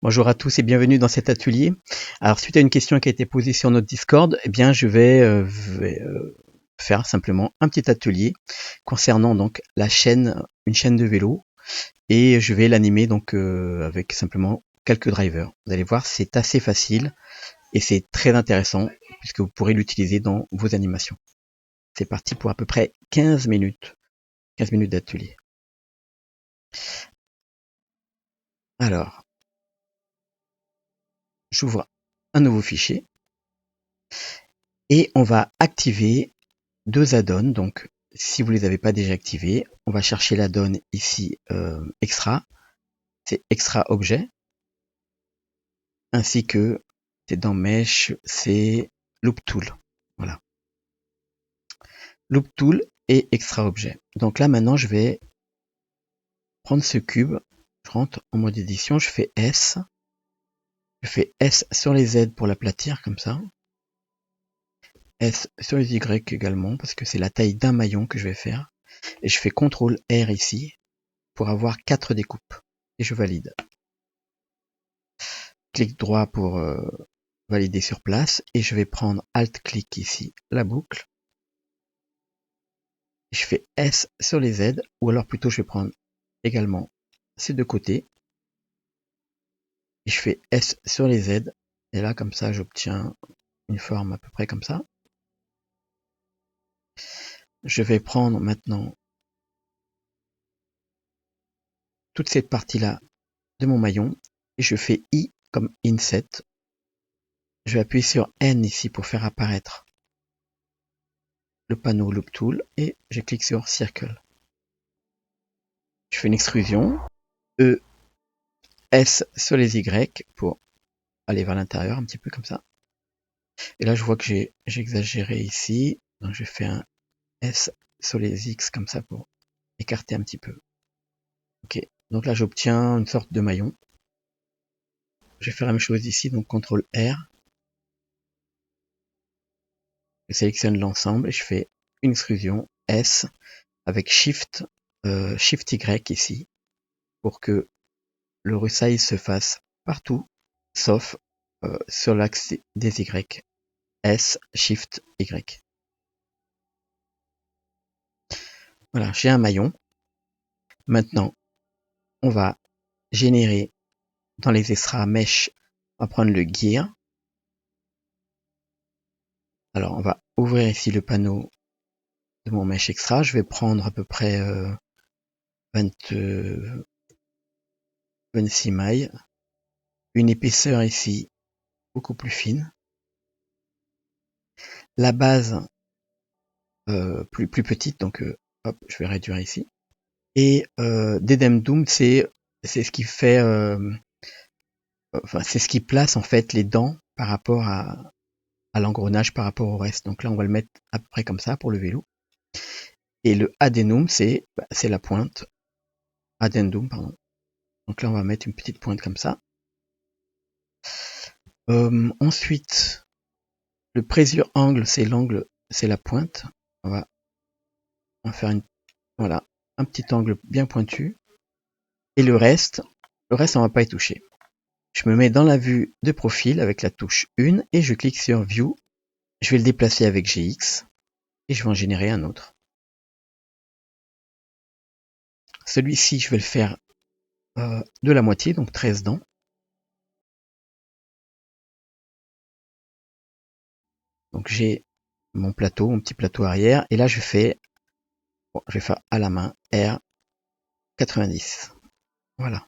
Bonjour à tous et bienvenue dans cet atelier. Alors, suite à une question qui a été posée sur notre Discord, eh bien, je vais faire simplement un petit atelier concernant donc une chaîne de vélo, et je vais l'animer donc avec simplement quelques drivers. Vous allez voir, c'est assez facile et c'est très intéressant puisque vous pourrez l'utiliser dans vos animations. C'est parti pour à peu près 15 minutes d'atelier. Alors, j'ouvre un nouveau fichier et on va activer deux add-ons. Donc, si vous ne les avez pas déjà activés, on va chercher l'add-on ici extra, c'est extra objet, ainsi que c'est dans Mesh, c'est Loop Tool. Voilà, Loop Tool et extra objet. Donc là maintenant, je vais prendre ce cube, je rentre en mode édition, je fais S sur les Z pour l'aplatir comme ça, S sur les Y également parce que c'est la taille d'un maillon que je vais faire, et je fais CTRL R ici pour avoir 4 découpes et je valide. Clic droit pour valider sur place et je vais prendre Alt-clic ici, la boucle. Je fais S sur les Z, ou alors plutôt je vais prendre également ces deux côtés. Et je fais S sur les Z, et là comme ça j'obtiens une forme à peu près comme ça. Je vais prendre maintenant toute cette partie-là de mon maillon, et je fais I comme Inset. Je vais appuyer sur N ici pour faire apparaître le panneau Loop Tool, et je clique sur Circle. Je fais une extrusion, E, S sur les Y pour aller vers l'intérieur un petit peu comme ça. Et là je vois que j'ai exagéré ici, donc je fais un S sur les X comme ça pour écarter un petit peu. Ok, donc là j'obtiens une sorte de maillon. Je vais faire la même chose ici, donc CTRL R. Je sélectionne l'ensemble et je fais une extrusion S avec Shift Y ici pour que le resize se fasse partout sauf sur l'axe des Y. S, Shift Y. Voilà, j'ai un maillon. Maintenant, on va générer dans les extras mesh, on va prendre le gear. Alors, on va ouvrir ici le panneau de mon mesh extra. Je vais prendre à peu près 26 mailles. Une épaisseur ici beaucoup plus fine. La base plus petite, donc hop, je vais réduire ici. Et Dedem Doom, c'est ce qui fait, enfin c'est ce qui place en fait les dents par rapport à l'engrenage par rapport au reste. Donc là, on va le mettre à peu près comme ça pour le vélo. Et le addendum, c'est la pointe. Addendum, pardon. Donc là, on va mettre une petite pointe comme ça. Ensuite, le pressure angle, c'est l'angle, c'est la pointe. On va faire voilà, un petit angle bien pointu. Et le reste, on va pas y toucher. Je me mets dans la vue de profil avec la touche 1 et je clique sur View. Je vais le déplacer avec GX et je vais en générer un autre. Celui-ci, je vais le faire de la moitié, donc 13 dents. Donc j'ai mon plateau, mon petit plateau arrière, et là je vais faire à la main R 90. Voilà.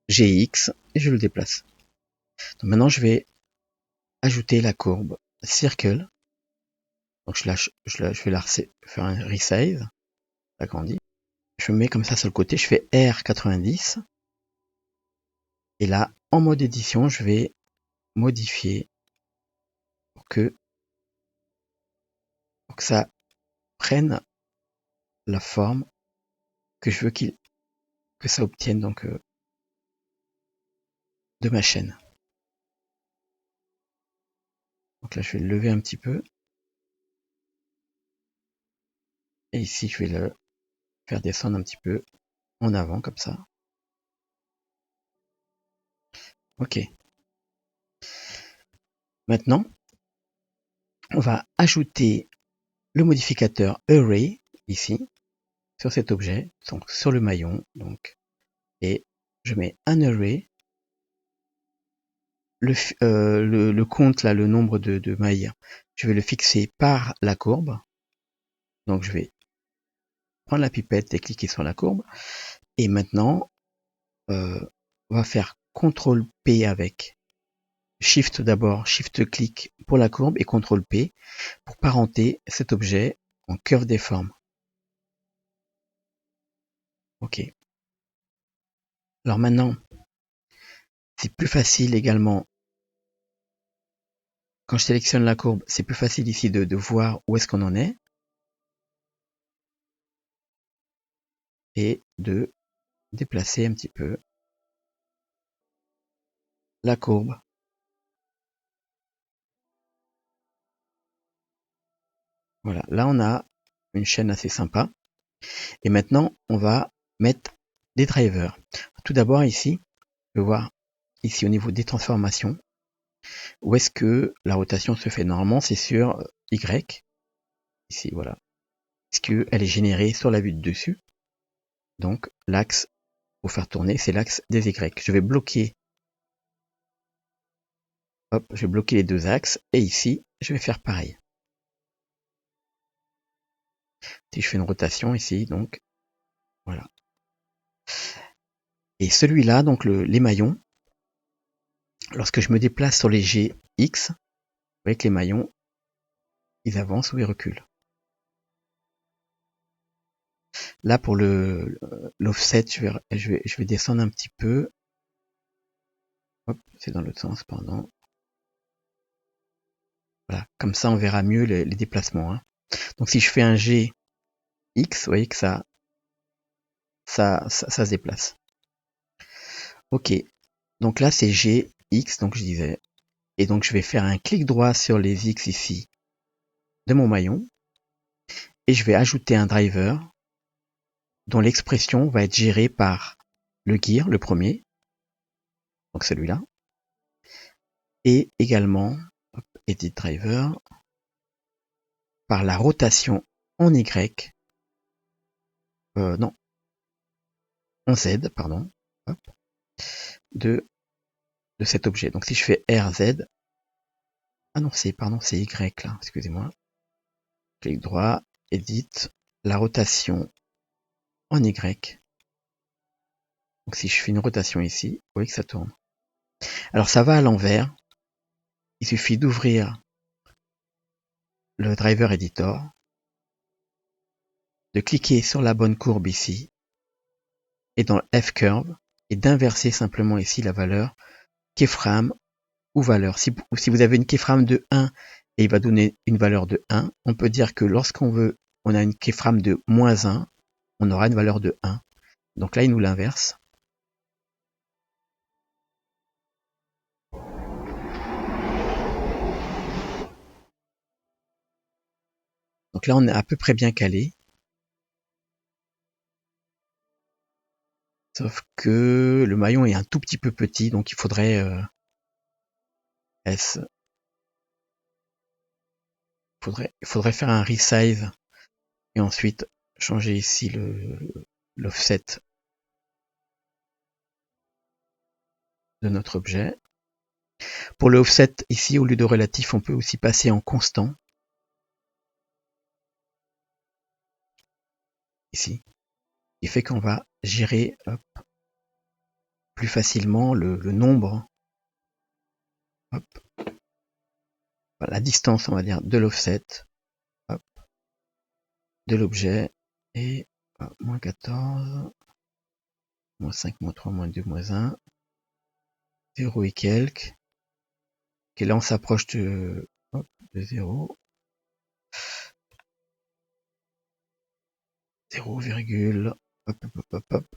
GX et je le déplace. Donc maintenant je vais ajouter la courbe Circle. Donc je vais faire un resize, agrandi. Je me mets comme ça sur le côté, je fais R 90. Et là, en mode édition, je vais modifier pour que ça prenne la forme que je veux que ça obtienne donc de ma chaîne. Donc là, je vais le lever un petit peu. Et ici, je vais le faire descendre un petit peu en avant, comme ça. Ok. Maintenant, on va ajouter le modificateur Array ici sur cet objet, donc sur le maillon. Donc, et je mets un array. Le compte là, le nombre de mailles, je vais le fixer par la courbe. Donc je vais prendre la pipette et cliquer sur la courbe. Et maintenant, on va faire CTRL P avec Shift d'abord, Shift clic pour la courbe et CTRL P pour parenter cet objet en curve des formes. Ok. Alors maintenant, c'est plus facile également. Quand je sélectionne la courbe, c'est plus facile ici de voir où est-ce qu'on en est. Et de déplacer un petit peu la courbe. Voilà, là on a une chaîne assez sympa. Et maintenant, on va mettre des drivers. Tout d'abord ici, je vais voir ici au niveau des transformations, où est-ce que la rotation se fait. Normalement, c'est sur Y. Ici, voilà. Est-ce qu'elle est générée sur la vue de dessus. Donc, l'axe pour faire tourner, c'est l'axe des Y. Je vais bloquer. Hop, je vais bloquer les deux axes. Et ici, je vais faire pareil. Si je fais une rotation ici, donc, voilà. Et celui-là, donc les maillons, lorsque je me déplace sur les GX, vous voyez que les maillons, ils avancent ou ils reculent. Là, pour l'offset, je vais descendre un petit peu. Hop, c'est dans l'autre sens, pardon. Voilà, comme ça, on verra mieux les déplacements. Hein. Donc, si je fais un GX, vous voyez que ça se déplace. Ok, donc là, c'est GX, donc je disais. Et donc, je vais faire un clic droit sur les X ici de mon maillon. Et je vais ajouter un driver dont l'expression va être gérée par le gear, le premier. Donc, celui-là. Et également, hop, edit driver, par la rotation en Y, non, en Z, pardon, hop, de cet objet. Donc si je fais RZ, ah non, pardon, c'est Y là, excusez-moi. Clic droit, edit, la rotation en Y. Donc si je fais une rotation ici, vous voyez que ça tourne. Alors ça va à l'envers. Il suffit d'ouvrir le driver editor, de cliquer sur la bonne courbe ici, et dans F-curve, et d'inverser simplement ici la valeur keyframe ou valeur. Si vous avez une keyframe de 1 et il va donner une valeur de 1, on peut dire que on a une keyframe de moins 1, on aura une valeur de 1. Donc là, il nous l'inverse. Donc là, on est à peu près bien calé. Sauf que le maillon est un tout petit peu petit, donc il faudrait il faudrait faire un resize et ensuite changer ici l'offset de notre objet. Pour le offset, ici, au lieu de relatif, on peut aussi passer en constant. Ici. Ce qui fait qu'on va gérer plus facilement le nombre, hop, la distance, on va dire, de l'offset, de l'objet, et moins 14, moins 5, moins 3, moins 2, moins 1, 0 et quelques. Et là, on s'approche de 0, 0, hop, hop, hop, hop.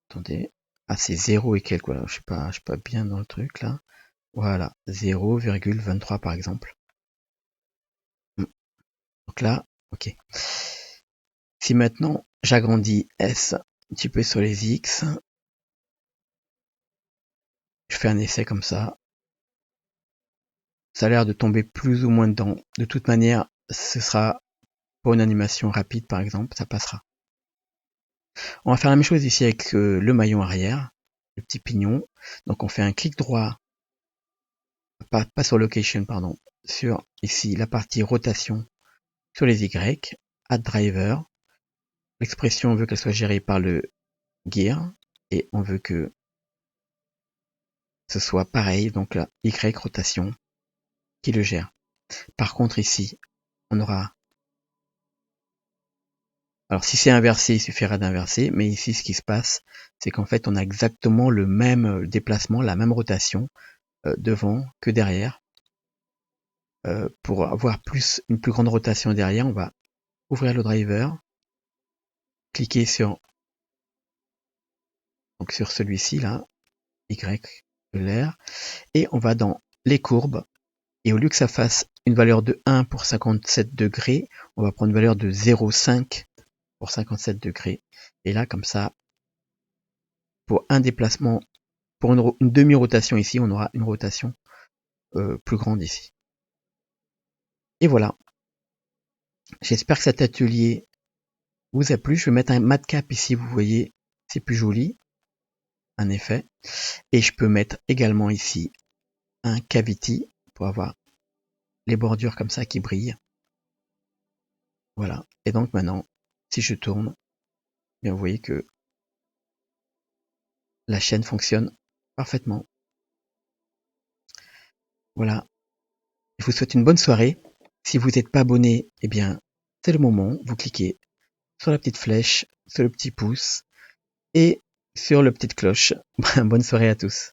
Attendez. Ah, c'est 0 et quelques, voilà. Je suis pas bien dans le truc, là. Voilà. 0,23 par exemple. Donc là, ok. Si maintenant j'agrandis S un petit peu sur les X, je fais un essai comme ça. Ça a l'air de tomber plus ou moins dedans. De toute manière, ce sera pour une animation rapide par exemple, ça passera. On va faire la même chose ici avec le maillon arrière, le petit pignon. Donc on fait un clic droit, pas sur location, pardon, sur ici la partie rotation sur les Y, add driver. L'expression, on veut qu'elle soit gérée par le gear et on veut que ce soit pareil, donc la Y rotation qui le gère. Par contre ici, on aura... Alors si c'est inversé, il suffira d'inverser, mais ici ce qui se passe, c'est qu'en fait on a exactement le même déplacement, la même rotation devant que derrière. Pour avoir une plus grande rotation derrière, on va ouvrir le driver, cliquer sur celui-ci là, Y de l'air, et on va dans les courbes, et au lieu que ça fasse une valeur de 1 pour 57 degrés, on va prendre une valeur de 0,5 pour 57 degrés. Et là, comme ça, pour un déplacement, pour une demi-rotation ici, on aura une rotation plus grande ici. Et voilà. J'espère que cet atelier vous a plu. Je vais mettre un matcap ici, vous voyez, c'est plus joli, un effet. Et je peux mettre également ici un cavity pour avoir les bordures comme ça qui brillent. Voilà. Et donc maintenant, si je tourne, bien vous voyez que la chaîne fonctionne parfaitement. Voilà. Je vous souhaite une bonne soirée. Si vous n'êtes pas abonné, eh bien, c'est le moment. Vous cliquez sur la petite flèche, sur le petit pouce et sur la petite cloche. Bonne soirée à tous.